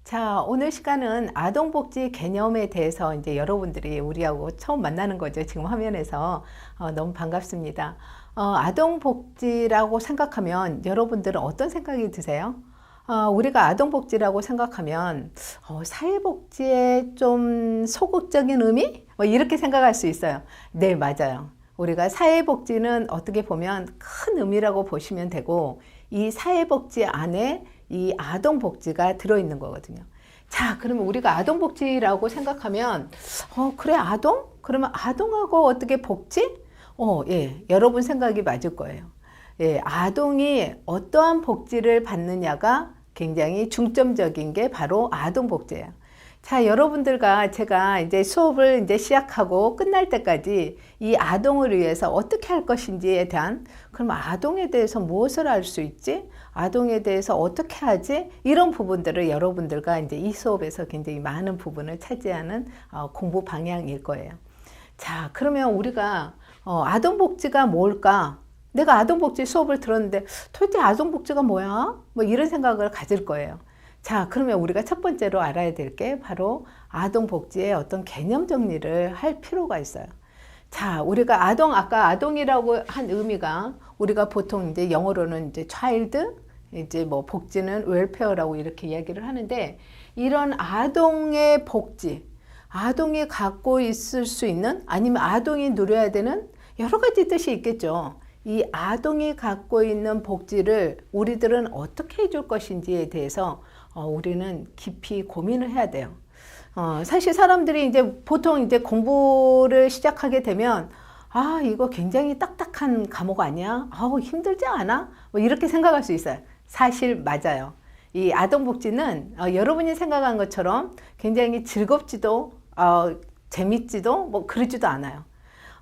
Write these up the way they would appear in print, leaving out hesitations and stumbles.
자, 오늘 시간은 아동복지 개념에 대해서 이제 여러분들이 우리하고 처음 만나는 거죠. 지금 화면에서. 너무 반갑습니다. 아동복지라고 생각하면 여러분들은 어떤 생각이 드세요? 우리가 아동복지라고 생각하면 사회복지의 좀 소극적인 의미? 뭐 이렇게 생각할 수 있어요. 네, 맞아요. 우리가 사회복지는 어떻게 보면 큰 의미라고 보시면 되고, 이 사회복지 안에 이 아동복지가 들어있는 거거든요. 자, 그러면 우리가 아동복지라고 생각하면, 그래, 아동? 그러면 아동하고 어떻게 복지? 예, 여러분 생각이 맞을 거예요. 예, 아동이 어떠한 복지를 받느냐가 굉장히 중점적인 게 바로 아동복지예요. 자, 여러분들과 제가 이제 수업을 이제 시작하고 끝날 때까지 이 아동을 위해서 어떻게 할 것인지에 대한, 그럼 아동에 대해서 무엇을 알 수 있지? 아동에 대해서 어떻게 하지? 이런 부분들을 여러분들과 이제 이 수업에서 굉장히 많은 부분을 차지하는 공부 방향일 거예요. 자, 그러면 우리가 아동복지가 뭘까? 내가 아동복지 수업을 들었는데 도대체 아동복지가 뭐야? 뭐 이런 생각을 가질 거예요. 자, 그러면 우리가 첫 번째로 알아야 될 게 바로 아동복지의 어떤 개념 정리를 할 필요가 있어요. 자, 우리가 아까 아동이라고 한 의미가 우리가 보통 이제 영어로는 이제 child, 이제 뭐 복지는 웰페어라고 이렇게 이야기를 하는데, 이런 아동의 복지, 아동이 갖고 있을 수 있는, 아니면 아동이 누려야 되는 여러 가지 뜻이 있겠죠. 이 아동이 갖고 있는 복지를 우리들은 어떻게 해줄 것인지에 대해서 우리는 깊이 고민을 해야 돼요. 사실 사람들이 이제 보통 이제 공부를 시작하게 되면, 이거 굉장히 딱딱한 과목 아니야? 힘들지 않아? 뭐 이렇게 생각할 수 있어요. 사실 맞아요. 이 아동복지는 여러분이 생각한 것처럼 굉장히 즐겁지도, 재밌지도, 뭐 그러지도 않아요.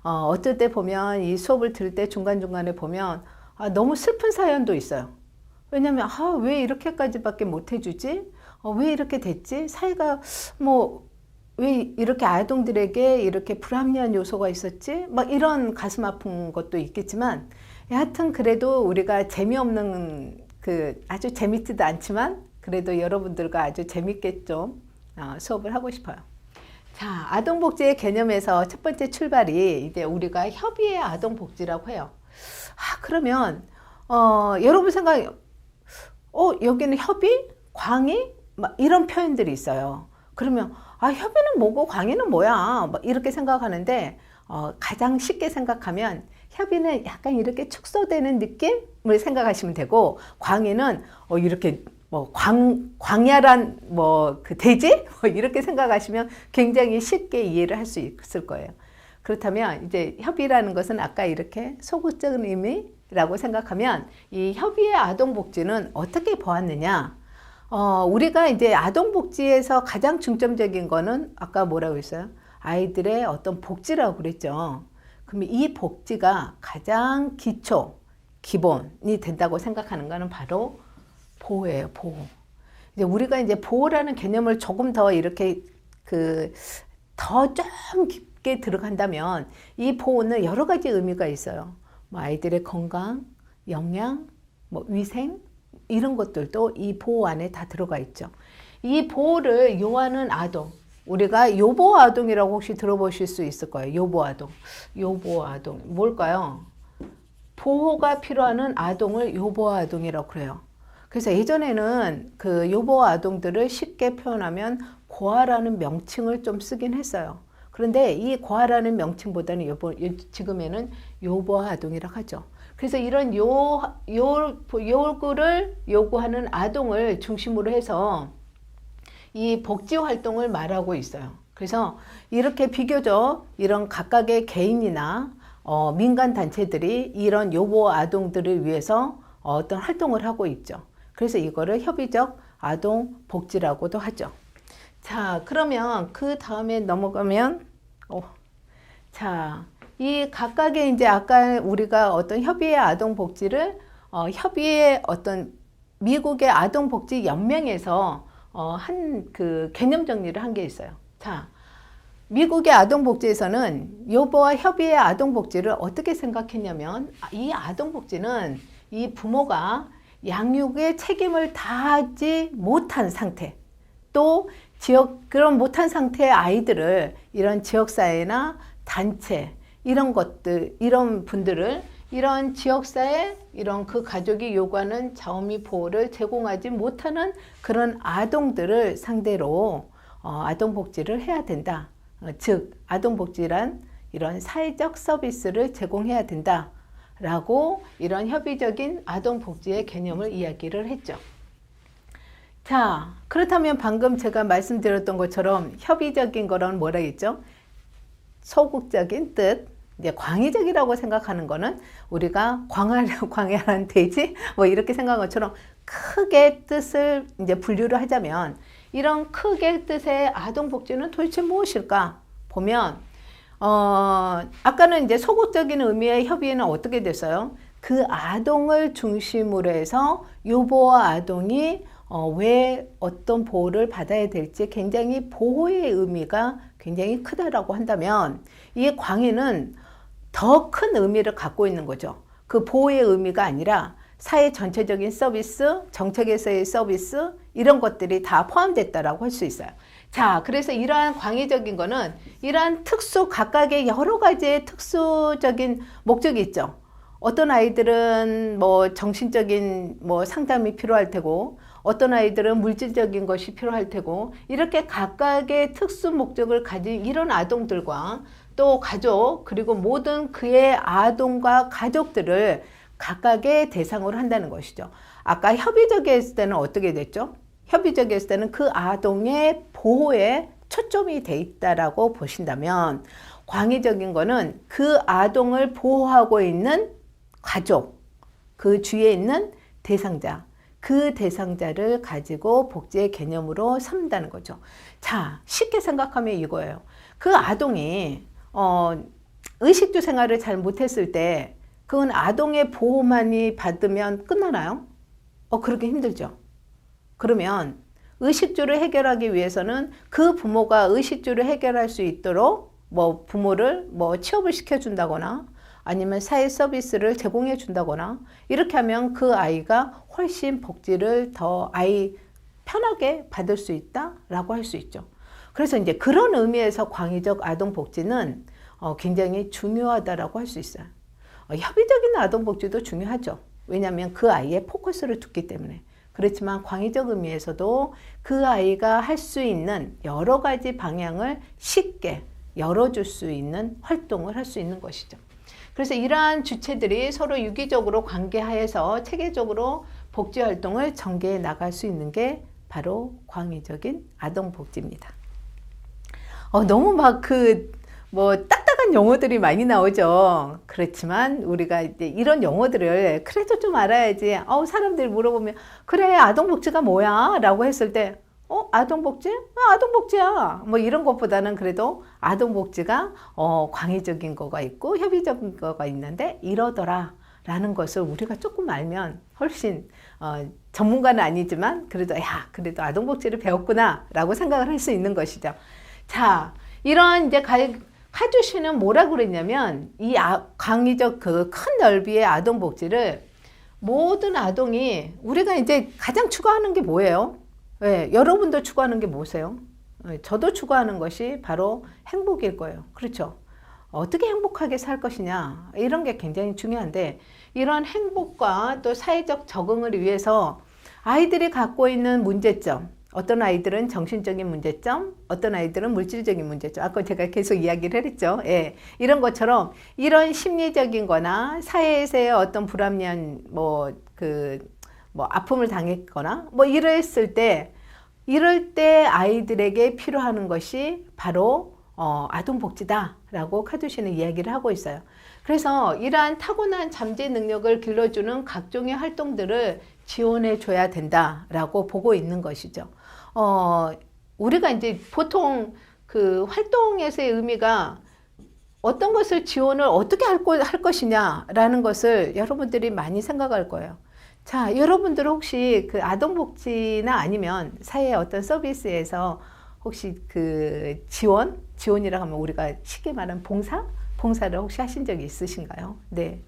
어떨 때 보면 이 수업을 들을 때 중간중간에 보면 너무 슬픈 사연도 있어요. 왜냐면 왜 이렇게까지밖에 못 해주지? 왜 이렇게 됐지? 사회가 뭐 왜 이렇게 아동들에게 이렇게 불합리한 요소가 있었지? 막 이런 가슴 아픈 것도 있겠지만, 여하튼 그래도 우리가 재미없는 아주 재밌지도 않지만 그래도 여러분들과 아주 재밌게 좀 수업을 하고 싶어요. 자, 아동복지의 개념에서 첫 번째 출발이 이제 우리가 협의의 아동복지라고 해요. 그러면 여러분 생각에 여기는 협의, 광의 막 이런 표현들이 있어요. 그러면 협의는 뭐고 광의는 뭐야? 막 이렇게 생각하는데, 가장 쉽게 생각하면 협의는 약간 이렇게 축소되는 느낌을 생각하시면 되고, 광의는 이렇게 뭐 광야란 뭐 그 대지 뭐 이렇게 생각하시면 굉장히 쉽게 이해를 할 수 있을 거예요. 그렇다면 이제 협의라는 것은 아까 이렇게 소극적인 의미라고 생각하면, 이 협의의 아동복지는 어떻게 보았느냐? 우리가 이제 아동복지에서 가장 중점적인 거는 아까 뭐라고 했어요? 아이들의 어떤 복지라고 그랬죠. 그러면 이 복지가 가장 기본이 된다고 생각하는 거는 바로 보호예요, 보호. 이제 우리가 이제 보호라는 개념을 조금 더 이렇게 더 좀 깊게 들어간다면, 이 보호는 여러 가지 의미가 있어요. 뭐 아이들의 건강, 영양, 뭐 위생, 이런 것들도 이 보호 안에 다 들어가 있죠. 이 보호를 요하는 아동, 우리가 요보 아동이라고 혹시 들어보실 수 있을 거예요. 요보 아동. 요보 아동. 뭘까요? 보호가 필요한 아동을 요보 아동이라고 그래요. 그래서 예전에는 그 요보 아동들을 쉽게 표현하면 고아라는 명칭을 좀 쓰긴 했어요. 그런데 이 고아라는 명칭보다는 지금에는 요보 아동이라고 하죠. 그래서 이런 요구를 요구하는 아동을 중심으로 해서 이 복지 활동을 말하고 있어요. 그래서 이렇게 비교적 이런 각각의 개인이나 민간 단체들이 이런 요보 아동들을 위해서 어떤 활동을 하고 있죠. 그래서 이거를 협의적 아동 복지라고도 하죠. 자, 그러면 그 다음에 넘어가면, 이 각각의 이제 아까 우리가 어떤 협의의 아동 복지를 협의의 어떤 미국의 아동 복지 연맹에서 한 그 개념 정리를 한 게 있어요. 자, 미국의 아동 복지에서는 요보와 협의의 아동 복지를 어떻게 생각했냐면, 이 아동 복지는 이 부모가 양육의 책임을 다하지 못한 상태, 또 그런 못한 상태의 아이들을 이런 지역사회나 단체, 이런 것들, 이런 분들을 이런 지역사회, 이런 그 가족이 요구하는 자원 보호를 제공하지 못하는 그런 아동들을 상대로 아동복지를 해야 된다. 즉, 아동복지란 이런 사회적 서비스를 제공해야 된다. 라고 이런 협의적인 아동복지의 개념을 이야기를 했죠. 자, 그렇다면 방금 제가 말씀드렸던 것처럼 협의적인 거는 뭐라 했죠? 소극적인 뜻, 이제 광의적이라고 생각하는 거는 우리가 광활한 대지 뭐 이렇게 생각한 것처럼 크게 뜻을 이제 분류를 하자면 이런 크게 뜻의 아동복지는 도대체 무엇일까 보면 아까는 이제 소극적인 의미의 협의는 어떻게 됐어요? 그 아동을 중심으로 해서 유보와 아동이 왜 어떤 보호를 받아야 될지 굉장히 보호의 의미가 굉장히 크다라고 한다면 이 광의는 더 큰 의미를 갖고 있는 거죠. 그 보호의 의미가 아니라 사회 전체적인 서비스, 정책에서의 서비스 이런 것들이 다 포함됐다라고 할 수 있어요. 자, 그래서 이러한 광의적인 거는 이러한 각각의 여러 가지의 특수적인 목적이 있죠. 어떤 아이들은 뭐 정신적인 뭐 상담이 필요할 테고 어떤 아이들은 물질적인 것이 필요할 테고 이렇게 각각의 특수 목적을 가진 이런 아동들과 또 가족 그리고 모든 그의 아동과 가족들을 각각의 대상으로 한다는 것이죠. 아까 협의적이었을 때는 어떻게 됐죠? 협의적이었을 때는 그 아동의 보호에 초점이 돼 있다라고 보신다면 광의적인 거는 그 아동을 보호하고 있는 가족, 그 주위에 있는 대상자, 그 대상자를 가지고 복지의 개념으로 삼는다는 거죠. 자, 쉽게 생각하면 이거예요. 그 아동이 의식주 생활을 잘 못했을 때 그건 아동의 보호만이 받으면 끝나나요? 그렇게 힘들죠. 그러면 의식주를 해결하기 위해서는 그 부모가 의식주를 해결할 수 있도록 뭐 부모를 뭐 취업을 시켜준다거나 아니면 사회 서비스를 제공해 준다거나 이렇게 하면 그 아이가 훨씬 복지를 더 편하게 받을 수 있다라고 할 수 있죠. 그래서 이제 그런 의미에서 광의적 아동복지는 굉장히 중요하다라고 할 수 있어요. 협의적인 아동복지도 중요하죠. 왜냐하면 그 아이의 포커스를 뒀기 때문에. 그렇지만 광의적 의미에서도 그 아이가 할 수 있는 여러 가지 방향을 쉽게 열어줄 수 있는 활동을 할 수 있는 것이죠. 그래서 이러한 주체들이 서로 유기적으로 관계하에서 체계적으로 복지활동을 전개해 나갈 수 있는 게 바로 광의적인 아동복지입니다. 너무 딱딱한 용어들이 많이 나오죠. 그렇지만 우리가 이제 이런 용어들을 그래도 좀 알아야지. 사람들이 물어보면 그래 아동복지가 뭐야? 라고 했을 때 아동복지? 아동복지야. 뭐 이런 것보다는 그래도 아동복지가 광의적인 거가 있고 협의적인 거가 있는데 이러더라 라는 것을 우리가 조금 알면 훨씬 전문가는 아니지만 그래도 그래도 아동복지를 배웠구나 라고 생각을 할 수 있는 것이죠. 자, 이런 이제 카주시는 뭐라고 그랬냐면 이 광의적 그 큰 넓이의 아동복지를 모든 아동이 우리가 이제 가장 추구하는 게 뭐예요? 네, 여러분도 추구하는 게 뭐세요? 저도 추구하는 것이 바로 행복일 거예요. 그렇죠? 어떻게 행복하게 살 것이냐 이런 게 굉장히 중요한데 이런 행복과 또 사회적 적응을 위해서 아이들이 갖고 있는 문제점 어떤 아이들은 정신적인 문제점, 어떤 아이들은 물질적인 문제점. 아까 제가 계속 이야기를 했죠. 예. 이런 것처럼 이런 심리적인 거나 사회에서의 어떤 불합리한 아픔을 당했거나 이럴 때 아이들에게 필요한 것이 바로 아동복지다라고 카두시는 이야기를 하고 있어요. 그래서 이러한 타고난 잠재 능력을 길러주는 각종의 활동들을 지원해 줘야 된다라고 보고 있는 것이죠. 우리가 이제 보통 그 활동에서의 의미가 어떤 것을 지원을 어떻게 할 것이냐라는 것을 여러분들이 많이 생각할 거예요. 자, 여러분들 혹시 그 아동복지나 아니면 사회의 어떤 서비스에서 혹시 그 지원이라고 하면 우리가 쉽게 말하는 봉사를 혹시 하신 적이 있으신가요? 네.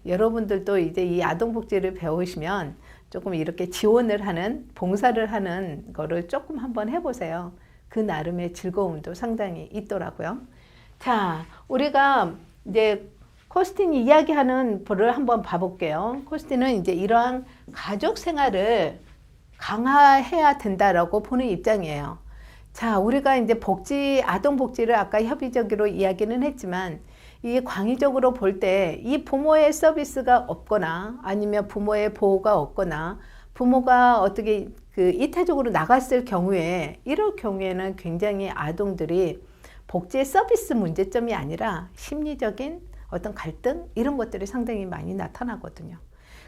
여러분들도 이제 이 아동복지를 배우시면 조금 이렇게 지원을 하는, 봉사를 하는 거를 조금 한번 해보세요. 그 나름의 즐거움도 상당히 있더라고요. 자, 우리가 이제 코스틴이 이야기하는 부를 한번 봐볼게요. 코스틴은 이제 이러한 가족 생활을 강화해야 된다라고 보는 입장이에요. 자, 우리가 이제 아동 복지를 아까 협의적으로 이야기는 했지만, 이 광의적으로 볼 때 이 부모의 서비스가 없거나 아니면 부모의 보호가 없거나 부모가 어떻게 이타적으로 나갔을 경우에, 이럴 경우에는 굉장히 아동들이 복지의 서비스 문제점이 아니라 심리적인 어떤 갈등 이런 것들이 상당히 많이 나타나거든요.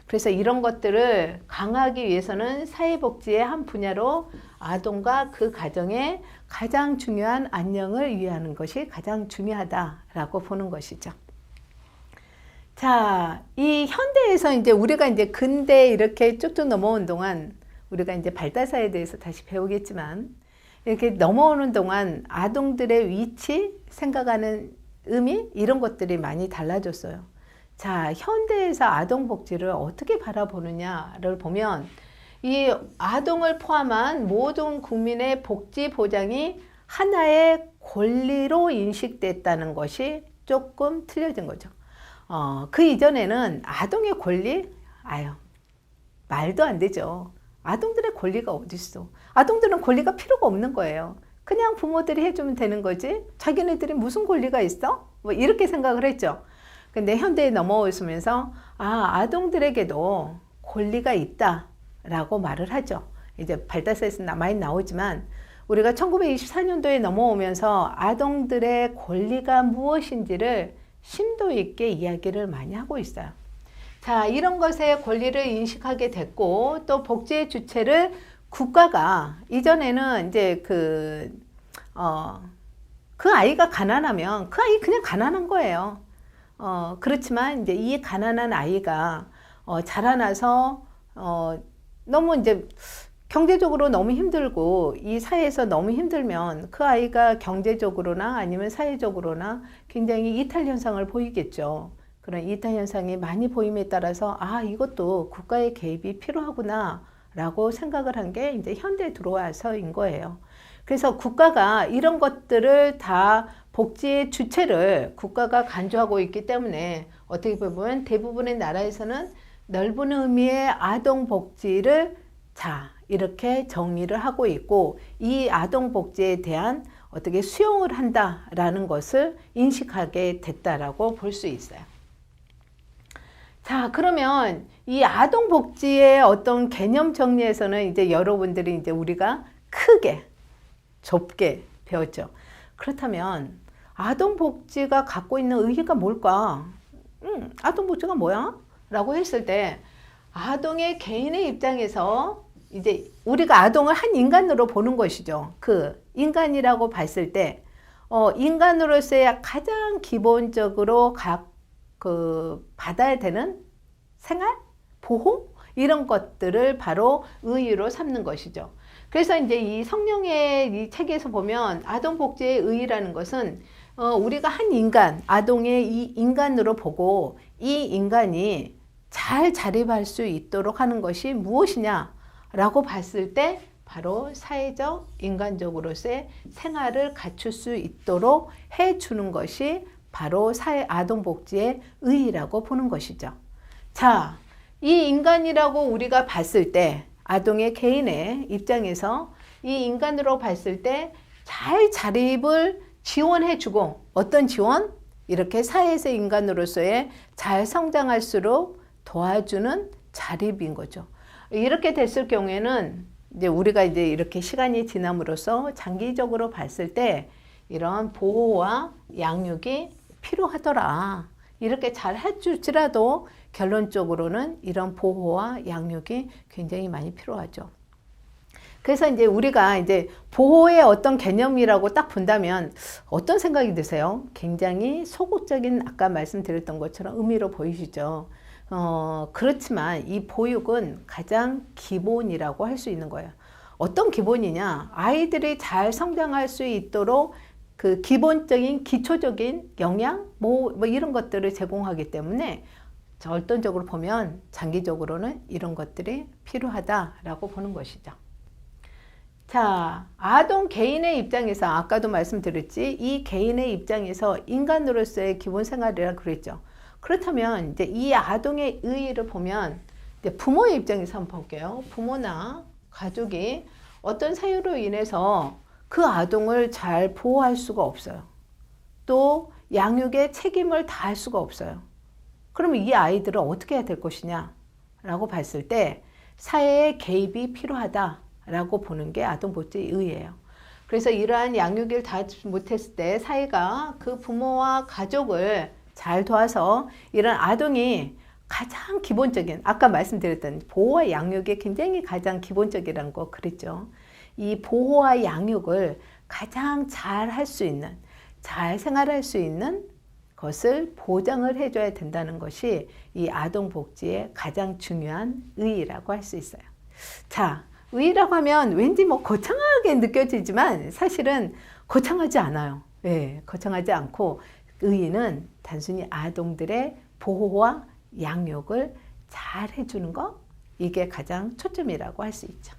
그래서 이런 것들을 강화하기 위해서는 사회복지의 한 분야로 아동과 그 가정의 가장 중요한 안녕을 위하는 것이 가장 중요하다라고 보는 것이죠. 자, 이 현대에서 이제 우리가 이제 근대 이렇게 쭉쭉 넘어온 동안 우리가 이제 발달사에 대해서 다시 배우겠지만, 이렇게 넘어오는 동안 아동들의 위치, 생각하는 의미 이런 것들이 많이 달라졌어요. 자, 현대에서 아동복지를 어떻게 바라보느냐를 보면 이 아동을 포함한 모든 국민의 복지 보장이 하나의 권리로 인식됐다는 것이 조금 틀려진 거죠. 그 이전에는 아동의 권리? 말도 안 되죠. 아동들의 권리가 어디 있어? 아동들은 권리가 필요가 없는 거예요. 그냥 부모들이 해주면 되는 거지. 자기네들이 무슨 권리가 있어? 뭐 이렇게 생각을 했죠. 근데 현대에 넘어오면서 아동들에게도 권리가 있다라고 말을 하죠. 이제 발달사에서 많이 나오지만 우리가 1924년도에 넘어오면서 아동들의 권리가 무엇인지를 심도 있게 이야기를 많이 하고 있어요. 자, 이런 것의 권리를 인식하게 됐고, 또 복지의 주체를 국가가, 이전에는 이제 그 아이가 가난하면 그 아이 그냥 가난한 거예요. 그렇지만 이제 이 가난한 아이가 자라나서 너무 이제 경제적으로 너무 힘들고 이 사회에서 너무 힘들면 그 아이가 경제적으로나 아니면 사회적으로나 굉장히 이탈 현상을 보이겠죠. 그런 이탈 현상이 많이 보임에 따라서 이것도 국가의 개입이 필요하구나 라고 생각을 한 게 이제 현대에 들어와서인 거예요. 그래서 국가가 이런 것들을 다 복지의 주체를 국가가 간주하고 있기 때문에 어떻게 보면 대부분의 나라에서는 넓은 의미의 아동 복지를 이렇게 정리를 하고 있고, 이 아동 복지에 대한 어떻게 수용을 한다라는 것을 인식하게 됐다라고 볼 수 있어요. 자, 그러면 이 아동 복지의 어떤 개념 정리에서는 이제 여러분들이 이제 우리가 크게 좁게 배웠죠. 그렇다면 아동 복지가 갖고 있는 의의가 뭘까? 아동 복지가 뭐야? 라고 했을 때 아동의 개인의 입장에서 이제 우리가 아동을 한 인간으로 보는 것이죠. 그 인간이라고 봤을 때 인간으로서의 가장 기본적으로 받아야 되는 생활, 보호 이런 것들을 바로 의의로 삼는 것이죠. 그래서 이제 이 성령의 이 책에서 보면 아동 복지의 의의라는 것은 우리가 한 인간, 아동의 이 인간으로 보고 이 인간이 잘 자립할 수 있도록 하는 것이 무엇이냐라고 봤을 때 바로 사회적, 인간적으로서의 생활을 갖출 수 있도록 해주는 것이 바로 아동복지의 의의라고 보는 것이죠. 자, 이 인간이라고 우리가 봤을 때 아동의 개인의 입장에서 이 인간으로 봤을 때 잘 자립을 지원해주고, 어떤 지원? 이렇게 사회에서 인간으로서의 잘 성장할수록 도와주는 자립인 거죠. 이렇게 됐을 경우에는 이제 우리가 이제 이렇게 시간이 지남으로써 장기적으로 봤을 때 이런 보호와 양육이 필요하더라. 이렇게 잘 해줄지라도 결론적으로는 이런 보호와 양육이 굉장히 많이 필요하죠. 그래서 이제 우리가 이제 보호의 어떤 개념이라고 딱 본다면 어떤 생각이 드세요? 굉장히 소극적인 아까 말씀드렸던 것처럼 의미로 보이시죠? 그렇지만 이 보육은 가장 기본이라고 할 수 있는 거예요. 어떤 기본이냐? 아이들이 잘 성장할 수 있도록 그 기본적인 기초적인 영양 뭐 이런 것들을 제공하기 때문에 절단적으로 보면 장기적으로는 이런 것들이 필요하다라고 보는 것이죠. 자, 아동 개인의 입장에서 아까도 말씀드렸지, 이 개인의 입장에서 인간으로서의 기본 생활이라 그랬죠. 그렇다면 이제 이 아동의 의의를 보면 이제 부모의 입장에서 한번 볼게요. 부모나 가족이 어떤 사유로 인해서 그 아동을 잘 보호할 수가 없어요. 또 양육의 책임을 다할 수가 없어요. 그러면 이 아이들을 어떻게 해야 될 것이냐 라고 봤을 때 사회의 개입이 필요하다라고 보는 게 아동복지의 의의예요. 그래서 이러한 양육을 다 못했을 때 사회가 그 부모와 가족을 잘 도와서 이런 아동이 가장 기본적인, 아까 말씀드렸던 보호와 양육이 굉장히 가장 기본적이라는 거 그랬죠. 이 보호와 양육을 가장 잘 할 수 있는, 잘 생활할 수 있는 것을 보장을 해줘야 된다는 것이 이 아동복지의 가장 중요한 의의라고 할 수 있어요. 자, 의의라고 하면 왠지 뭐 거창하게 느껴지지만 사실은 거창하지 않아요. 네, 거창하지 않고 의의는 단순히 아동들의 보호와 양육을 잘 해주는 거, 이게 가장 초점이라고 할 수 있죠.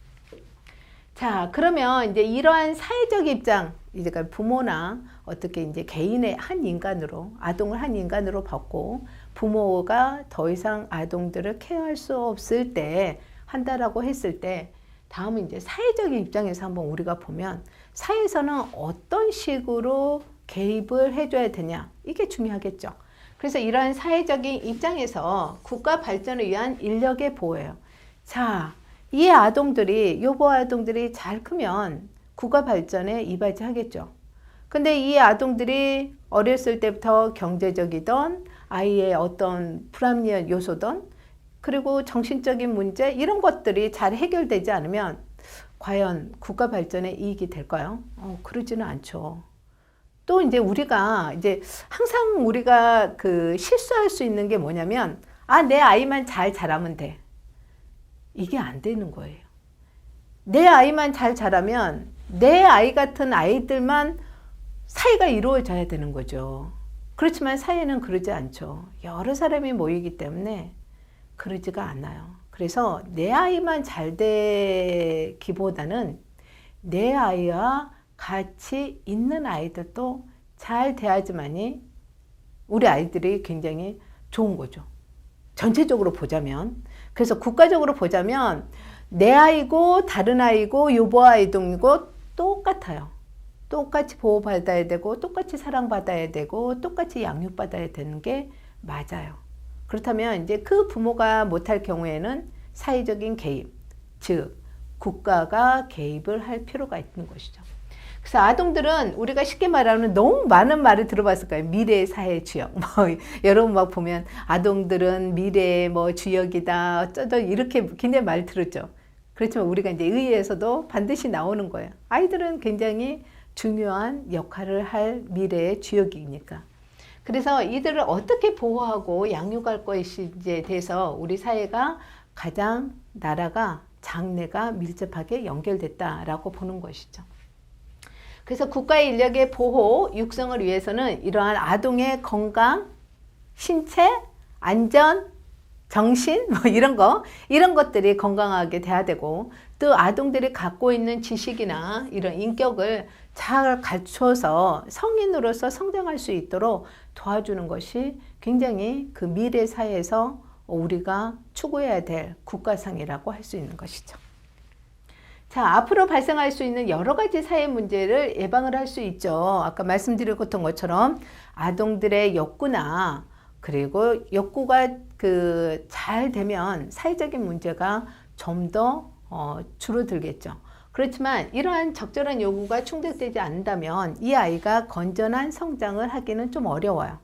자, 그러면 이제 이러한 사회적 입장, 이제 부모나 어떻게 이제 개인의 한 인간으로, 아동을 한 인간으로 봤고, 부모가 더 이상 아동들을 케어할 수 없을 때 한다라고 했을 때, 다음은 이제 사회적인 입장에서 한번 우리가 보면, 사회에서는 어떤 식으로 개입을 해줘야 되냐, 이게 중요하겠죠. 그래서 이러한 사회적인 입장에서 국가 발전을 위한 인력의 보호예요. 자, 이 아동들이, 요보 아동들이 잘 크면 국가 발전에 이바지하겠죠. 근데 이 아동들이 어렸을 때부터 경제적이든 아이의 어떤 불합리한 요소든 그리고 정신적인 문제 이런 것들이 잘 해결되지 않으면 과연 국가 발전에 이익이 될까요? 그러지는 않죠. 또 이제 우리가 이제 항상 우리가 그 실수할 수 있는 게 뭐냐면 내 아이만 잘 자라면 돼. 이게 안 되는 거예요. 내 아이만 잘 자라면 내 아이 같은 아이들만 사회가 이루어져야 되는 거죠. 그렇지만 사회는 그러지 않죠. 여러 사람이 모이기 때문에 그러지가 않아요. 그래서 내 아이만 잘 되기보다는 내 아이와 같이 있는 아이들도 잘 돼야지만이 우리 아이들이 굉장히 좋은 거죠. 전체적으로 보자면. 그래서 국가적으로 보자면 내 아이고 다른 아이고 요보 아이도 똑같아요. 똑같이 보호받아야 되고 똑같이 사랑받아야 되고 똑같이 양육받아야 되는 게 맞아요. 그렇다면 이제 그 부모가 못할 경우에는 사회적인 개입, 즉 국가가 개입을 할 필요가 있는 것이죠. 그래서 아동들은 우리가 쉽게 말하면 너무 많은 말을 들어봤을 거예요. 미래의 사회 주역. 여러분 막 보면 아동들은 미래의 주역이다. 어쩌다 이렇게 굉장히 말 들었죠. 그렇지만 우리가 이제 의회에서도 반드시 나오는 거예요. 아이들은 굉장히 중요한 역할을 할 미래의 주역이니까. 그래서 이들을 어떻게 보호하고 양육할 것인지에 대해서 우리 사회가 가장 나라가 장래가 밀접하게 연결됐다라고 보는 것이죠. 그래서 국가의 인력의 보호, 육성을 위해서는 이러한 아동의 건강, 신체, 안전, 정신 이런 것들이 건강하게 돼야 되고 또 아동들이 갖고 있는 지식이나 이런 인격을 잘 갖춰서 성인으로서 성장할 수 있도록 도와주는 것이 굉장히 그 미래 사회에서 우리가 추구해야 될 국가상이라고 할 수 있는 것이죠. 자, 앞으로 발생할 수 있는 여러 가지 사회 문제를 예방을 할 수 있죠. 아까 말씀드렸던 것처럼 아동들의 욕구나 그리고 욕구가 잘 되면 사회적인 문제가 좀 더 줄어들겠죠. 그렇지만 이러한 적절한 요구가 충족되지 않는다면 이 아이가 건전한 성장을 하기는 좀 어려워요.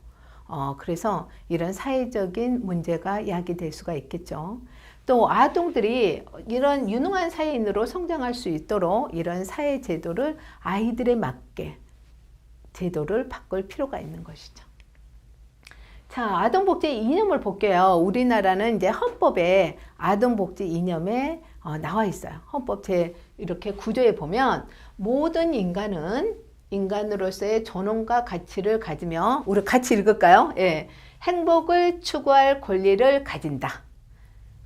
그래서 이런 사회적인 문제가 야기될 수가 있겠죠. 또 아동들이 이런 유능한 사회인으로 성장할 수 있도록 이런 사회 제도를 아이들에 맞게 제도를 바꿀 필요가 있는 것이죠. 자, 아동복지 이념을 볼게요. 우리나라는 이제 헌법에 아동복지 이념에 나와 있어요. 헌법 이렇게 구조에 보면 모든 인간은 인간으로서의 존엄과 가치를 가지며 우리 같이 읽을까요? 예. 행복을 추구할 권리를 가진다.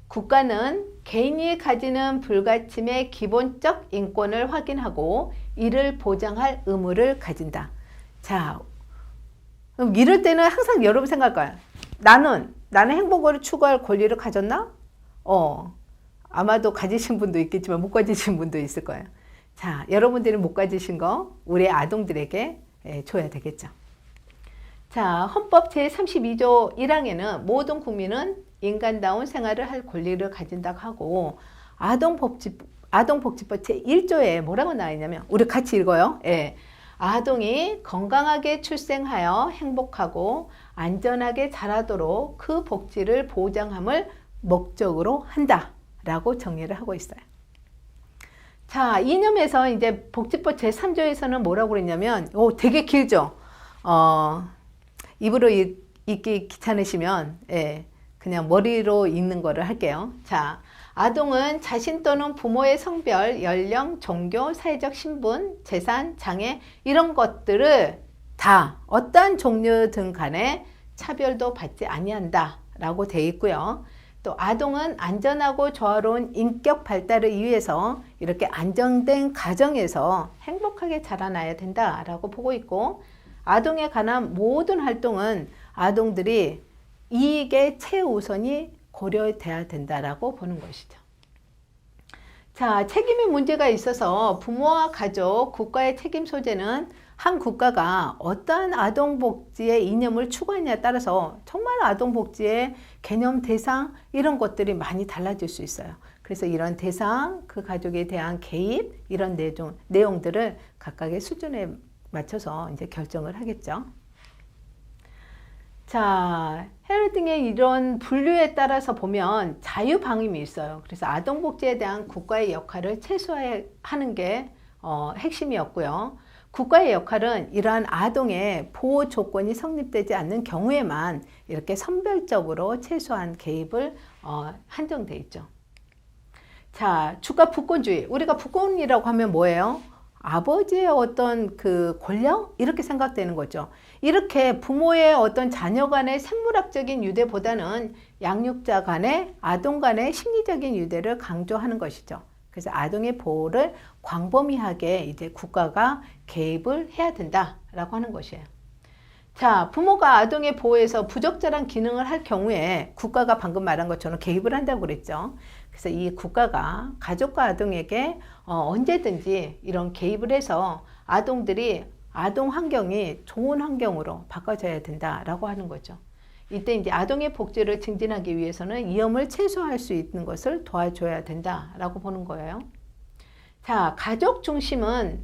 국가는 개인이 가지는 불가침의 기본적 인권을 확인하고 이를 보장할 의무를 가진다. 자, 이럴 때는 항상 여러분 생각할 거야. 나는 행복을 추구할 권리를 가졌나? 아마도 가지신 분도 있겠지만 못 가지신 분도 있을 거예요. 자, 여러분들이 못 가지신 거 우리 아동들에게 줘야 되겠죠. 자, 헌법 제32조 1항에는 모든 국민은 인간다운 생활을 할 권리를 가진다고 하고 아동복지법 제1조에 뭐라고 나와 있냐면 우리 같이 읽어요. 아동이 건강하게 출생하여 행복하고 안전하게 자라도록 그 복지를 보장함을 목적으로 한다라고 정의를 하고 있어요. 자, 이념에서 이제 복지법 제3조에서는 뭐라고 그랬냐면, 되게 길죠? 입으로 읽기 귀찮으시면, 그냥 머리로 읽는 거를 할게요. 자, 아동은 자신 또는 부모의 성별, 연령, 종교, 사회적 신분, 재산, 장애, 이런 것들을 다 어떠한 종류든 간에 차별도 받지 아니한다 라고 되어 있고요. 또 아동은 안전하고 조화로운 인격 발달을 위해서 이렇게 안정된 가정에서 행복하게 자라나야 된다라고 보고 있고, 아동에 관한 모든 활동은 아동들이 이익의 최우선이 고려돼야 된다라고 보는 것이죠. 자, 책임의 문제가 있어서 부모와 가족, 국가의 책임 소재는 한 국가가 어떠한 아동복지의 이념을 추구하느냐에 따라서 정말 아동복지의 개념, 대상 이런 것들이 많이 달라질 수 있어요. 그래서 이런 대상, 그 가족에 대한 개입 이런 내용들을 각각의 수준에 맞춰서 이제 결정을 하겠죠. 자, 헤럴딩의 이런 분류에 따라서 보면 자유방임이 있어요. 그래서 아동복지에 대한 국가의 역할을 최소화하는 게 핵심이었고요. 국가의 역할은 이러한 아동의 보호 조건이 성립되지 않는 경우에만 이렇게 선별적으로 최소한 개입을 한정돼 있죠. 자, 주가 부권주의. 우리가 부권이라고 하면 뭐예요? 아버지의 어떤 그 권력? 이렇게 생각되는 거죠. 이렇게 부모의 어떤 자녀 간의 생물학적인 유대보다는 양육자 간의 아동 간의 심리적인 유대를 강조하는 것이죠. 그래서 아동의 보호를 광범위하게 이제 국가가 개입을 해야 된다라고 하는 것이에요. 자, 부모가 아동의 보호에서 부적절한 기능을 할 경우에 국가가 방금 말한 것처럼 개입을 한다고 그랬죠. 그래서 이 국가가 가족과 아동에게 언제든지 이런 개입을 해서 아동들이 아동 환경이 좋은 환경으로 바꿔줘야 된다라고 하는 거죠. 이때 이제 아동의 복지를 증진하기 위해서는 위험을 최소화할 수 있는 것을 도와줘야 된다라고 보는 거예요. 자, 가족 중심은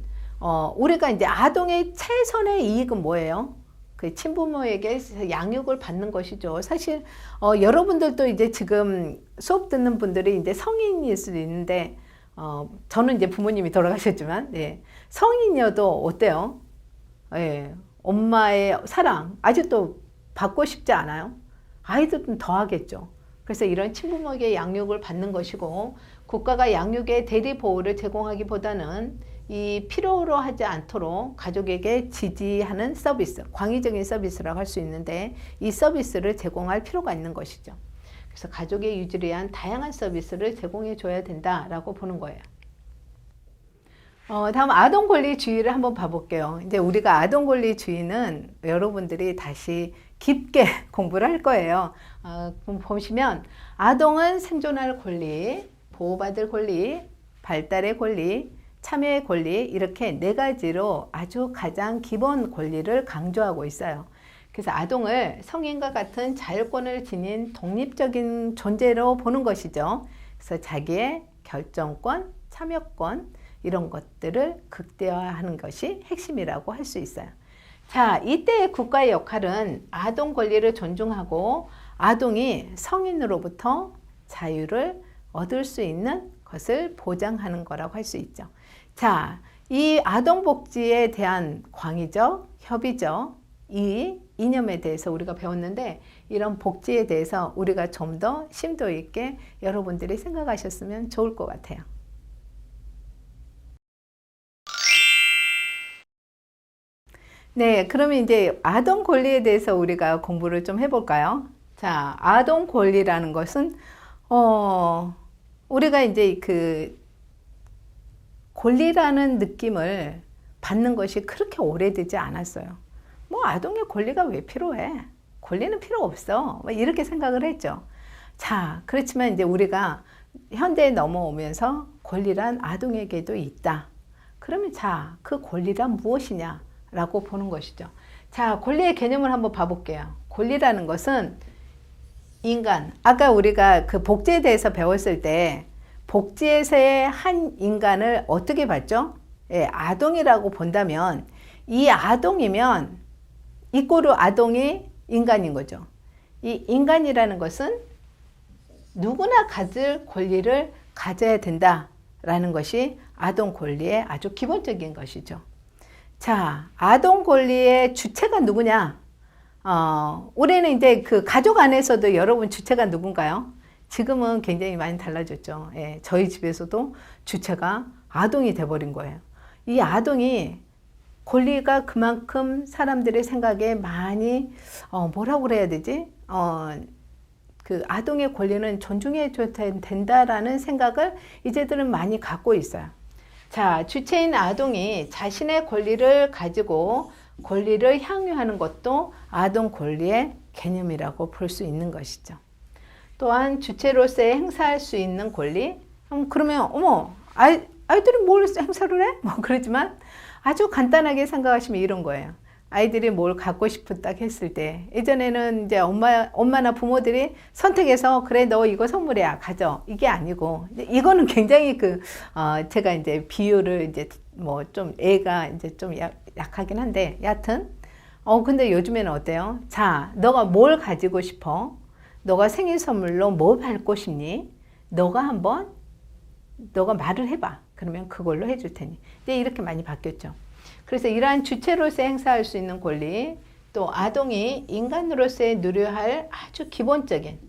우리가 이제 아동의 최선의 이익은 뭐예요? 그 친부모에게 양육을 받는 것이죠. 사실 여러분들도 이제 지금 수업 듣는 분들이 이제 성인일 수도 있는데 저는 이제 부모님이 돌아가셨지만 성인이어도 어때요? 엄마의 사랑 아직도 받고 싶지 않아요? 아이들은 더 하겠죠. 그래서 이런 친부모에게 양육을 받는 것이고, 국가가 양육의 대리 보호를 제공하기보다는 이 필요로 하지 않도록 가족에게 지지하는 서비스, 광의적인 서비스라고 할 수 있는데 이 서비스를 제공할 필요가 있는 것이죠. 그래서 가족의 유지를 위한 다양한 서비스를 제공해 줘야 된다라고 보는 거예요. 다음 아동권리주의를 한번 봐볼게요. 이제 우리가 아동권리주의는 여러분들이 다시 깊게 공부를 할 거예요. 보시면 아동은 생존할 권리, 보호받을 권리, 발달의 권리, 참여의 권리 이렇게 네 가지로 아주 가장 기본 권리를 강조하고 있어요. 그래서 아동을 성인과 같은 자율권을 지닌 독립적인 존재로 보는 것이죠. 그래서 자기의 결정권, 참여권 이런 것들을 극대화하는 것이 핵심이라고 할 수 있어요. 자, 이때의 국가의 역할은 아동 권리를 존중하고 아동이 성인으로부터 자유를 얻을 수 있는 것을 보장하는 거라고 할 수 있죠. 자, 이 아동복지에 대한 광의적, 협의적 이 이념에 대해서 우리가 배웠는데 이런 복지에 대해서 우리가 좀 더 심도 있게 여러분들이 생각하셨으면 좋을 것 같아요. 네, 그러면 이제 아동 권리에 대해서 우리가 공부를 좀 해볼까요? 자, 아동 권리라는 것은, 우리가 이제 그 권리라는 느낌을 받는 것이 그렇게 오래되지 않았어요. 뭐 아동의 권리가 왜 필요해? 권리는 필요 없어. 뭐 이렇게 생각을 했죠. 자, 그렇지만 이제 우리가 현대에 넘어오면서 권리란 아동에게도 있다. 그러면 자, 그 권리란 무엇이냐? 라고 보는 것이죠. 자, 권리의 개념을 한번 봐볼게요. 권리라는 것은 인간, 아까 우리가 그 복지에 대해서 배웠을 때 복지에서의 한 인간을 어떻게 봤죠? 예, 아동이라고 본다면 이 아동이면 이꼬르 아동이 인간인 거죠. 이 인간이라는 것은 누구나 가질 권리를 가져야 된다라는 것이 아동 권리의 아주 기본적인 것이죠. 자, 아동 권리의 주체가 누구냐? 우리는 이제 그 가족 안에서도 여러분 주체가 누군가요? 지금은 굉장히 많이 달라졌죠. 예, 저희 집에서도 주체가 아동이 돼버린 거예요. 이 아동이 권리가 그만큼 사람들의 생각에 많이 뭐라고 그래야 되지? 그 아동의 권리는 존중해 줘야 된다라는 생각을 이제들은 많이 갖고 있어요. 자, 주체인 아동이 자신의 권리를 가지고 권리를 향유하는 것도 아동 권리의 개념이라고 볼 수 있는 것이죠. 또한 주체로서의 행사할 수 있는 권리? 그러면 어머, 아이들이 뭘 행사를 해? 뭐 그러지만 아주 간단하게 생각하시면 이런 거예요. 아이들이 뭘 갖고 싶었다 했을 때 예전에는 이제 엄마나 부모들이 선택해서 그래 너 이거 선물이야 가져 이게 아니고 이거는 굉장히 제가 이제 비유를 이제 뭐 좀 애가 이제 좀 약하긴 한데 여하튼 근데 요즘에는 어때요? 자, 너가 뭘 가지고 싶어? 너가 생일 선물로 뭐 받고 싶니? 너가 말을 해봐. 그러면 그걸로 해줄 테니. 이제 이렇게 많이 바뀌었죠. 그래서 이러한 주체로서 행사할 수 있는 권리, 또 아동이 인간으로서의 누려야 할 아주 기본적인,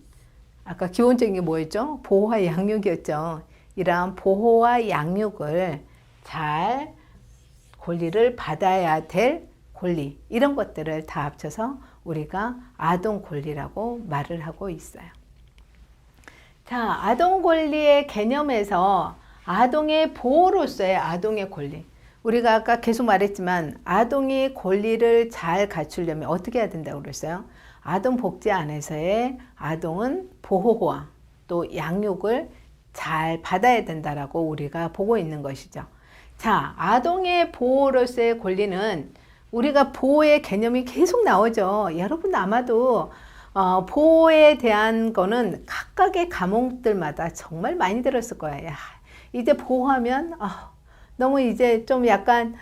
아까 기본적인 게 뭐였죠? 보호와 양육이었죠. 이러한 보호와 양육을 잘 권리를 받아야 될 권리, 이런 것들을 다 합쳐서 우리가 아동 권리라고 말을 하고 있어요. 자, 아동 권리의 개념에서 아동의 보호로서의 아동의 권리. 우리가 아까 계속 말했지만 아동이 권리를 잘 갖추려면 어떻게 해야 된다고 그랬어요? 아동 복지 안에서의 아동은 보호와 또 양육을 잘 받아야 된다라고 우리가 보고 있는 것이죠. 자, 아동의 보호로서의 권리는 우리가 보호의 개념이 계속 나오죠. 여러분 아마도 보호에 대한 거는 각각의 과목들마다 정말 많이 들었을 거예요. 야, 이제 보호하면 너무 이제 좀 약간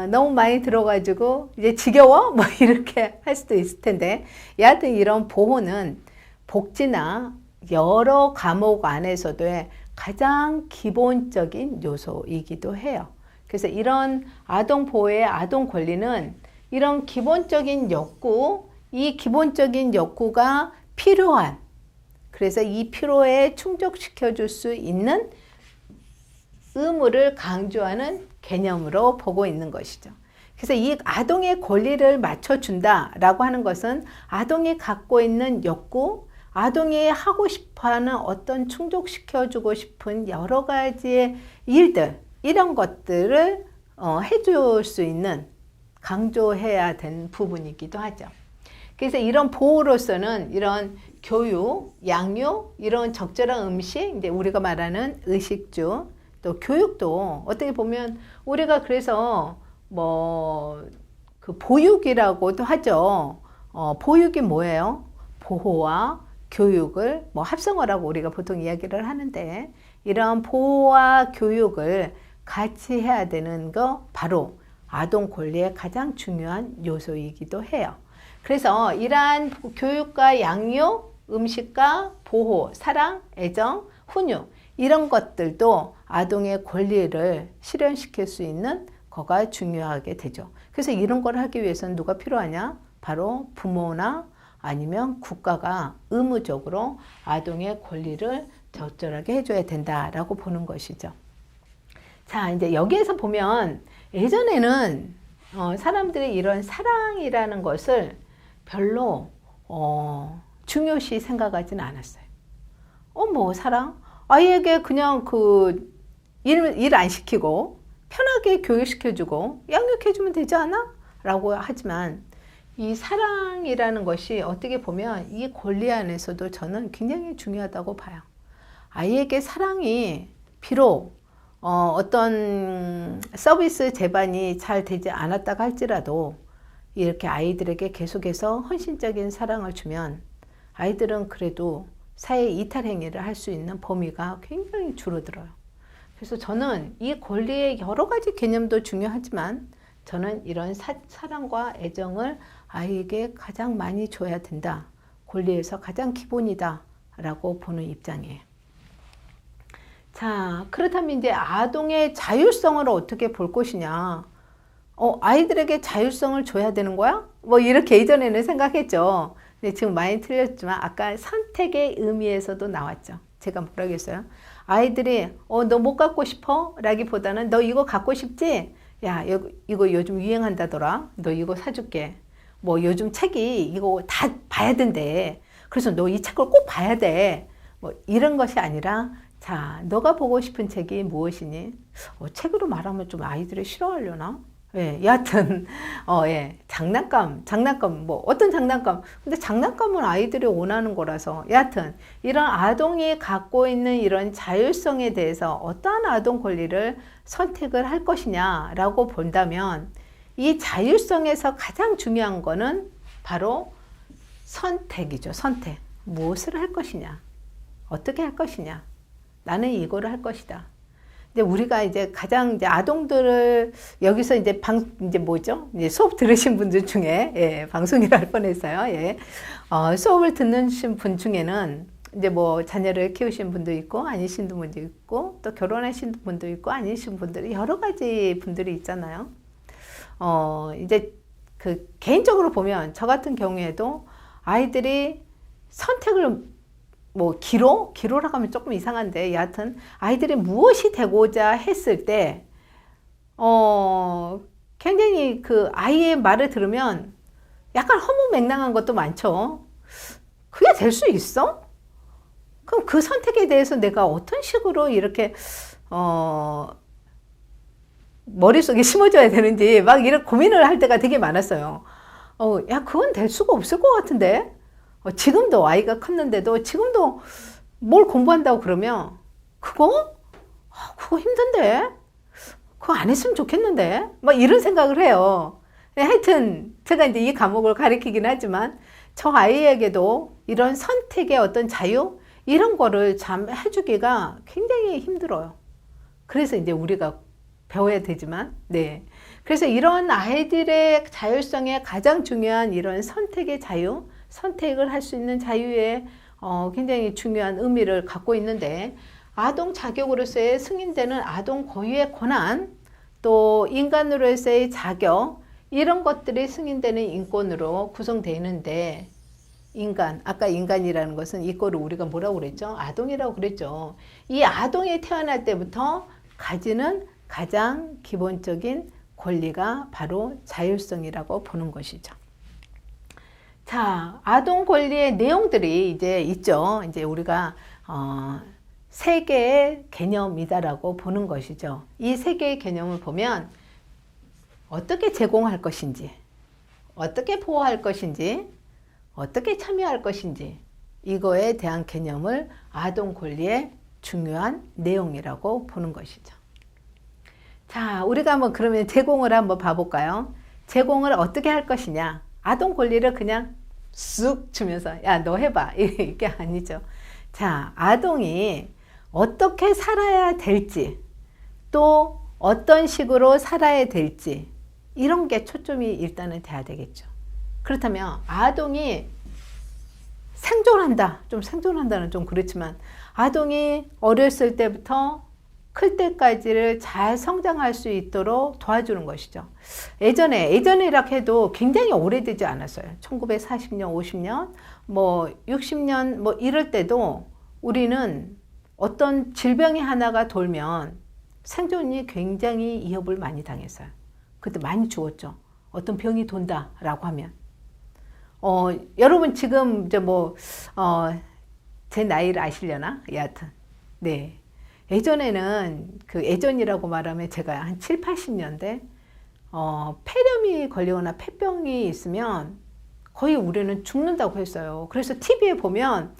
너무 많이 들어가지고 이제 지겨워? 뭐 이렇게 할 수도 있을 텐데 여하튼 이런 보호는 복지나 여러 과목 안에서도의 가장 기본적인 요소이기도 해요. 그래서 이런 아동 보호의 아동 권리는 이런 기본적인 욕구, 이 기본적인 욕구가 필요한, 그래서 이 필요에 충족시켜 줄 수 있는 의무를 강조하는 개념으로 보고 있는 것이죠. 그래서 이 아동의 권리를 맞춰준다라고 하는 것은 아동이 갖고 있는 욕구, 아동이 하고 싶어하는 어떤 충족시켜주고 싶은 여러 가지의 일들, 이런 것들을 해줄 수 있는 강조해야 된 부분이기도 하죠. 그래서 이런 보호로서는 이런 교육, 양육, 이런 적절한 음식, 이제 우리가 말하는 의식주, 또 교육도 어떻게 보면 우리가 그래서 그 보육이라고도 하죠. 보육이 뭐예요? 보호와 교육을 합성어라고 우리가 보통 이야기를 하는데 이런 보호와 교육을 같이 해야 되는 거 바로 아동 권리의 가장 중요한 요소이기도 해요. 그래서 이러한 교육과 양육, 음식과 보호, 사랑, 애정, 훈육 이런 것들도 아동의 권리를 실현시킬 수 있는 거가 중요하게 되죠. 그래서 이런 걸 하기 위해서는 누가 필요하냐? 바로 부모나 아니면 국가가 의무적으로 아동의 권리를 적절하게 해줘야 된다라고 보는 것이죠. 자, 이제 여기에서 보면 예전에는 사람들이 이런 사랑이라는 것을 별로 중요시 생각하지는 않았어요. 뭐 사랑? 아이에게 그냥 일 안 시키고 편하게 교육시켜주고 양육해주면 되지 않아? 라고 하지만 이 사랑이라는 것이 어떻게 보면 이 권리 안에서도 저는 굉장히 중요하다고 봐요. 아이에게 사랑이 비록 어떤 서비스 제반이 잘 되지 않았다고 할지라도 이렇게 아이들에게 계속해서 헌신적인 사랑을 주면 아이들은 그래도 사회 이탈 행위를 할 수 있는 범위가 굉장히 줄어들어요. 그래서 저는 이 권리의 여러 가지 개념도 중요하지만 저는 이런 사랑과 애정을 아이에게 가장 많이 줘야 된다. 권리에서 가장 기본이다 라고 보는 입장이에요. 자, 그렇다면 이제 아동의 자율성을 어떻게 볼 것이냐. 아이들에게 자율성을 줘야 되는 거야? 뭐 이렇게 예전에는 생각했죠. 근데 지금 많이 틀렸지만 아까 선택의 의미에서도 나왔죠. 제가 뭐라고 했어요? 아이들이 너 못 갖고 싶어? 라기보다는 너 이거 갖고 싶지? 야, 이거 요즘 유행한다더라. 너 이거 사줄게. 뭐 요즘 책이 이거 다 봐야 된대. 그래서 너 이 책을 꼭 봐야 돼. 뭐 이런 것이 아니라 자, 너가 보고 싶은 책이 무엇이니? 책으로 말하면 좀 아이들이 싫어하려나? 예, 여하튼, 예, 장난감, 뭐, 어떤 장난감. 근데 장난감은 아이들이 원하는 거라서, 여하튼, 이런 아동이 갖고 있는 이런 자율성에 대해서 어떠한 아동 권리를 선택을 할 것이냐라고 본다면, 이 자율성에서 가장 중요한 거는 바로 선택이죠, 선택. 무엇을 할 것이냐? 어떻게 할 것이냐? 나는 이거를 할 것이다. 근데 우리가 이제 가장 이제 아동들을 여기서 이제 이제 뭐죠? 이제 수업 들으신 분들 중에, 예, 방송이라 할 뻔했어요. 예. 수업을 듣는 분 중에는 이제 뭐 자녀를 키우신 분도 있고, 아니신 분도 있고, 또 결혼하신 분도 있고, 아니신 분들이 여러 가지 분들이 있잖아요. 이제 개인적으로 보면 저 같은 경우에도 아이들이 선택을 뭐 기로라고 하면 조금 이상한데 여하튼 아이들이 무엇이 되고자 했을 때 굉장히 아이의 말을 들으면 약간 허무맹랑한 것도 많죠. 그게 될 수 있어? 그럼 그 선택에 대해서 내가 어떤 식으로 이렇게 머릿속에 심어줘야 되는지 막 이런 고민을 할 때가 되게 많았어요. 야, 그건 될 수가 없을 것 같은데? 지금도 아이가 컸는데도 지금도 뭘 공부한다고 그러면 그거 힘든데? 그거 안 했으면 좋겠는데? 막 이런 생각을 해요. 하여튼 제가 이제 이 과목을 가르치긴 하지만 저 아이에게도 이런 선택의 어떤 자유? 이런 거를 참 해주기가 굉장히 힘들어요. 그래서 이제 우리가 배워야 되지만, 네. 그래서 이런 아이들의 자율성에 가장 중요한 이런 선택의 자유, 선택을 할 수 있는 자유에 굉장히 중요한 의미를 갖고 있는데 아동 자격으로서의 승인되는 아동 고유의 권한 또 인간으로서의 자격 이런 것들이 승인되는 인권으로 구성되어 있는데 아까 인간이라는 것은 이거를 우리가 뭐라고 그랬죠? 아동이라고 그랬죠. 이 아동이 태어날 때부터 가지는 가장 기본적인 권리가 바로 자율성이라고 보는 것이죠. 자, 아동 권리의 내용들이 이제 있죠. 이제 우리가 세 개의 개념이다라고 보는 것이죠. 이 세 개의 개념을 보면 어떻게 제공할 것인지, 어떻게 보호할 것인지, 어떻게 참여할 것인지 이거에 대한 개념을 아동 권리의 중요한 내용이라고 보는 것이죠. 자, 우리가 한번 그러면 제공을 한번 봐볼까요? 제공을 어떻게 할 것이냐? 아동 권리를 그냥 쑥 주면서 야, 너 해봐. 이게 아니죠. 자, 아동이 어떻게 살아야 될지 또 어떤 식으로 살아야 될지 이런 게 초점이 일단은 돼야 되겠죠. 그렇다면 아동이 생존한다. 좀 생존한다는 좀 그렇지만 아동이 어렸을 때부터 클 때까지를 잘 성장할 수 있도록 도와주는 것이죠. 예전이라 해도 굉장히 오래되지 않았어요. 1940년, 50년, 뭐 60년 뭐 이럴 때도 우리는 어떤 질병이 하나가 돌면 생존이 굉장히 위협을 많이 당했어요. 그때 많이 죽었죠. 어떤 병이 돈다라고 하면. 여러분 지금 이제 제 나이를 아시려나? 여하튼. 네. 예전에는 예전이라고 말하면 제가 한 7, 80년대 폐렴이 걸리거나 폐병이 있으면 거의 우리는 죽는다고 했어요. 그래서 TV에 보면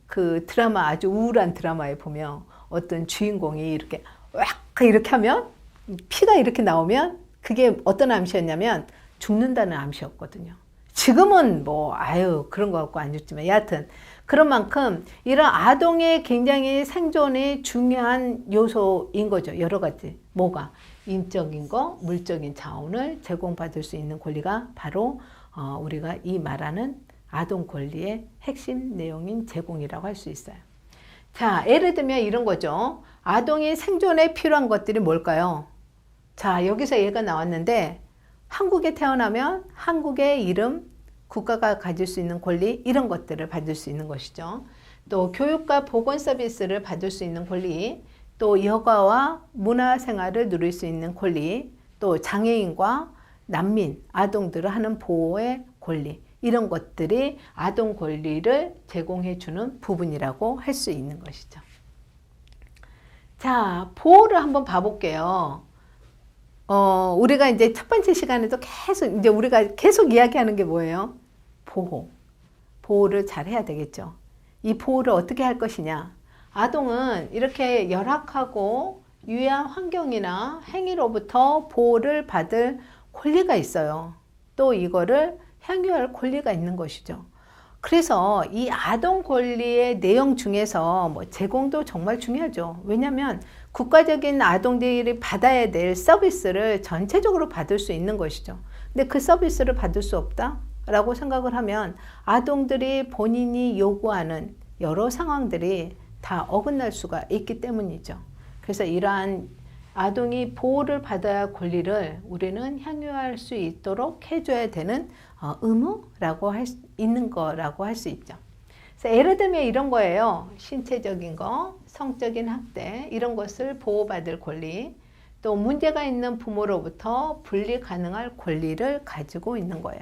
그 드라마, 아주 우울한 드라마에 보면 어떤 주인공이 이렇게 왁 이렇게 하면 피가 이렇게 나오면 그게 어떤 암시였냐면 죽는다는 암시였거든요. 지금은 그런 거 갖고 안 죽지만 여하튼 그런 만큼 이런 아동의 굉장히 생존에 중요한 요소인 거죠. 여러 가지. 뭐가? 인적인 거, 물적인 자원을 제공받을 수 있는 권리가 바로 우리가 이 말하는 아동 권리의 핵심 내용인 제공이라고 할 수 있어요. 자, 예를 들면 이런 거죠. 아동이 생존에 필요한 것들이 뭘까요? 자, 여기서 얘가 나왔는데 한국에 태어나면 한국의 이름, 국가가 가질 수 있는 권리 이런 것들을 받을 수 있는 것이죠. 또 교육과 보건 서비스를 받을 수 있는 권리, 또 여가와 문화생활을 누릴 수 있는 권리, 또 장애인과 난민, 아동들을 하는 보호의 권리 이런 것들이 아동 권리를 제공해 주는 부분이라고 할 수 있는 것이죠. 자, 보호를 한번 봐볼게요. 우리가 이제 첫 번째 시간에도 우리가 계속 이야기하는 게 뭐예요? 보호를 잘 해야 되겠죠. 이 보호를 어떻게 할 것이냐? 아동은 이렇게 열악하고 유해한 환경이나 행위로부터 보호를 받을 권리가 있어요. 또 이거를 향유할 권리가 있는 것이죠. 그래서 이 아동 권리의 내용 중에서 제공도 정말 중요하죠. 왜냐하면 국가적인 아동들이 받아야 될 서비스를 전체적으로 받을 수 있는 것이죠. 근데 그 서비스를 받을 수 없다라고 생각을 하면 아동들이 본인이 요구하는 여러 상황들이 다 어긋날 수가 있기 때문이죠. 그래서 이러한 아동이 보호를 받아야 할 권리를 우리는 향유할 수 있도록 해줘야 되는 의무라고 있는 거라고 할 수 있죠. 그래서 예를 들면 이런 거예요. 신체적인 거, 성적인 학대 이런 것을 보호받을 권리, 또 문제가 있는 부모로부터 분리 가능할 권리를 가지고 있는 거예요.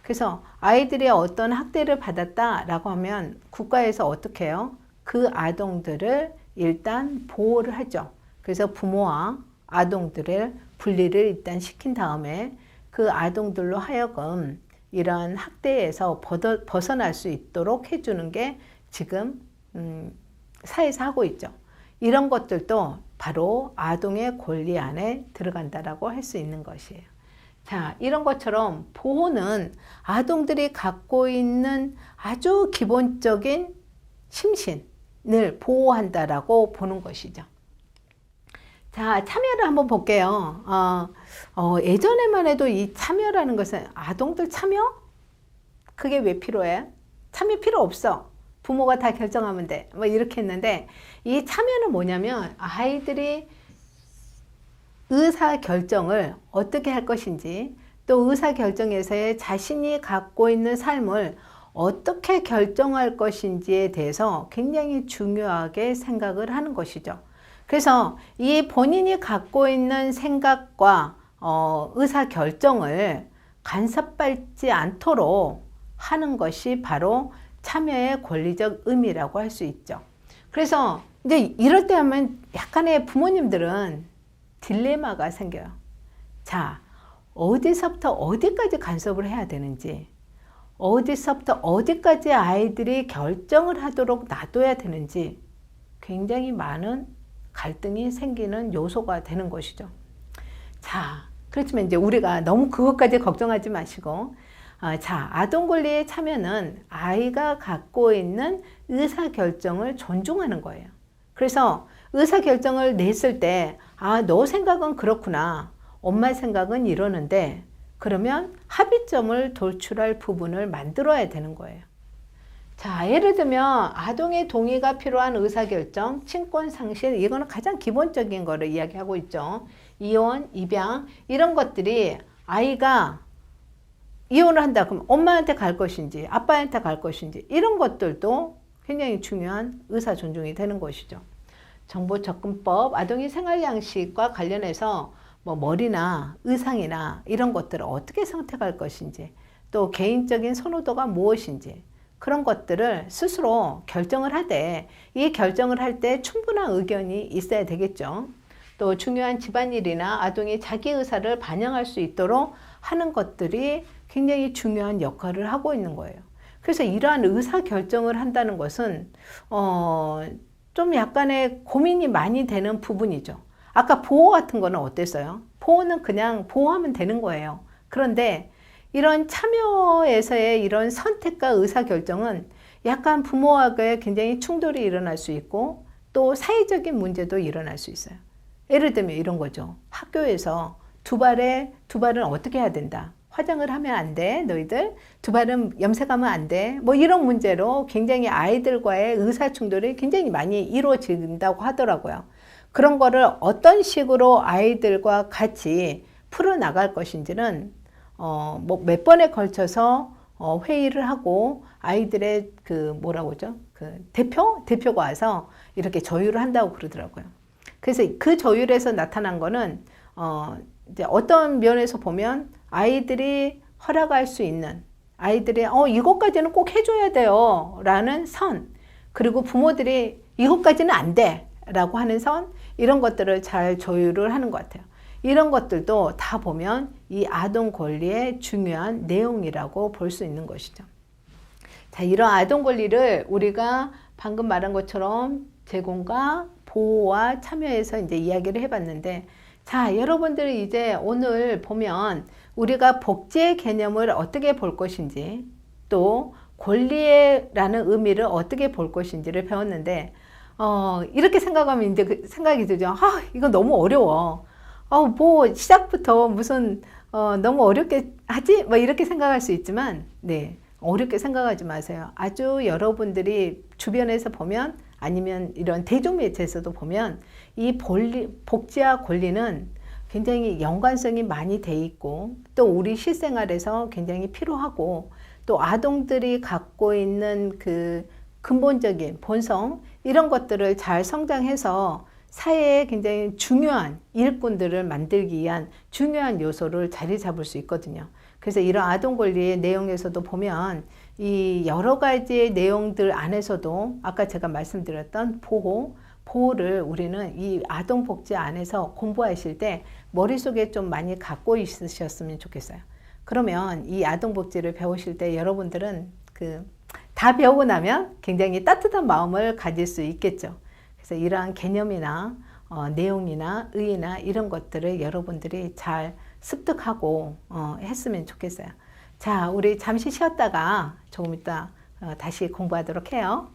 그래서 아이들이 어떤 학대를 받았다라고 하면 국가에서 어떻게 해요? 그 아동들을 일단 보호를 하죠. 그래서 부모와 아동들의 분리를 일단 시킨 다음에 그 아동들로 하여금 이러한 학대에서 벗어날 수 있도록 해주는 게 지금 사회에서 하고 있죠. 이런 것들도 바로 아동의 권리 안에 들어간다라고 할 수 있는 것이에요. 자, 이런 것처럼 보호는 아동들이 갖고 있는 아주 기본적인 심신을 보호한다라고 보는 것이죠. 자, 참여를 한번 볼게요. 예전에만 해도 이 참여라는 것은 아동들 참여? 그게 왜 필요해? 참여 필요 없어. 부모가 다 결정하면 돼. 이렇게 했는데 이 참여는 뭐냐면 아이들이 의사결정을 어떻게 할 것인지 또 의사결정에서의 자신이 갖고 있는 삶을 어떻게 결정할 것인지에 대해서 굉장히 중요하게 생각을 하는 것이죠. 그래서 이 본인이 갖고 있는 생각과 의사결정을 간섭받지 않도록 하는 것이 바로 참여의 권리적 의미라고 할 수 있죠. 그래서 이제 이럴 때 하면 약간의 부모님들은 딜레마가 생겨요. 자, 어디서부터 어디까지 간섭을 해야 되는지, 어디서부터 어디까지 아이들이 결정을 하도록 놔둬야 되는지 굉장히 많은 갈등이 생기는 요소가 되는 것이죠. 자, 그렇지만 이제 우리가 너무 그것까지 걱정하지 마시고, 자, 아동 권리의 참여는 아이가 갖고 있는 의사결정을 존중하는 거예요. 그래서 의사결정을 냈을 때, 너 생각은 그렇구나. 엄마 생각은 이러는데, 그러면 합의점을 도출할 부분을 만들어야 되는 거예요. 자, 예를 들면 아동의 동의가 필요한 의사결정, 친권 상실, 이거는 가장 기본적인 거를 이야기하고 있죠. 이혼, 입양 이런 것들이 아이가 이혼을 한다 그러면 엄마한테 갈 것인지 아빠한테 갈 것인지 이런 것들도 굉장히 중요한 의사 존중이 되는 것이죠. 정보 접근법, 아동의 생활 양식과 관련해서 뭐 머리나 의상이나 이런 것들을 어떻게 선택할 것인지, 또 개인적인 선호도가 무엇인지, 그런 것들을 스스로 결정을 하되, 이 결정을 할 때 충분한 의견이 있어야 되겠죠. 또 중요한 집안일이나 아동이 자기 의사를 반영할 수 있도록 하는 것들이 굉장히 중요한 역할을 하고 있는 거예요. 그래서 이러한 의사 결정을 한다는 것은 좀 약간의 고민이 많이 되는 부분이죠. 아까 보호 같은 거는 어땠어요? 보호는 그냥 보호하면 되는 거예요. 그런데 이런 참여에서의 이런 선택과 의사결정은 약간 부모와의 굉장히 충돌이 일어날 수 있고, 또 사회적인 문제도 일어날 수 있어요. 예를 들면 이런 거죠. 학교에서 두 발은 어떻게 해야 된다. 화장을 하면 안 돼. 너희들 두 발은 염색하면 안 돼. 뭐 이런 문제로 굉장히 아이들과의 의사충돌이 굉장히 많이 이루어진다고 하더라고요. 그런 거를 어떤 식으로 아이들과 같이 풀어나갈 것인지는 뭐 몇 번에 걸쳐서 회의를 하고, 아이들의 그 뭐라고 하죠? 그 대표가 와서 이렇게 조율을 한다고 그러더라고요. 그래서 그 조율에서 나타난 거는 이제 어떤 면에서 보면 아이들이 허락할 수 있는, 아이들이 이것까지는 꼭 해줘야 돼요 라는 선, 그리고 부모들이 이것까지는 안 돼 라고 하는 선, 이런 것들을 잘 조율을 하는 것 같아요. 이런 것들도 다 보면 이 아동 권리의 중요한 내용이라고 볼 수 있는 것이죠. 자, 이런 아동 권리를 우리가 방금 말한 것처럼 제공과 보호와 참여해서 이제 이야기를 해봤는데, 자, 여러분들이 이제 오늘 보면 우리가 복지의 개념을 어떻게 볼 것인지, 또 권리라는 의미를 어떻게 볼 것인지를 배웠는데, 이렇게 생각하면 이제 그 생각이 들죠. 이거 너무 어려워. 뭐 시작부터 무슨 너무 어렵게 하지? 뭐 이렇게 생각할 수 있지만, 네, 어렵게 생각하지 마세요. 아주 여러분들이 주변에서 보면, 아니면 이런 대중매체에서도 보면 이 복지와 권리는 굉장히 연관성이 많이 돼 있고, 또 우리 실생활에서 굉장히 필요하고, 또 아동들이 갖고 있는 그 근본적인 본성, 이런 것들을 잘 성장해서 사회에 굉장히 중요한 일꾼들을 만들기 위한 중요한 요소를 자리 잡을 수 있거든요. 그래서 이런 아동 권리의 내용에서도 보면 이 여러 가지의 내용들 안에서도 아까 제가 말씀드렸던 보호를 우리는 이 아동 복지 안에서 공부하실 때 머릿속에 좀 많이 갖고 있으셨으면 좋겠어요. 그러면 이 아동 복지를 배우실 때 여러분들은 다 배우고 나면 굉장히 따뜻한 마음을 가질 수 있겠죠. 그래서 이러한 개념이나 내용이나 의의나 이런 것들을 여러분들이 잘 습득하고 했으면 좋겠어요. 자, 우리 잠시 쉬었다가 조금 이따 다시 공부하도록 해요.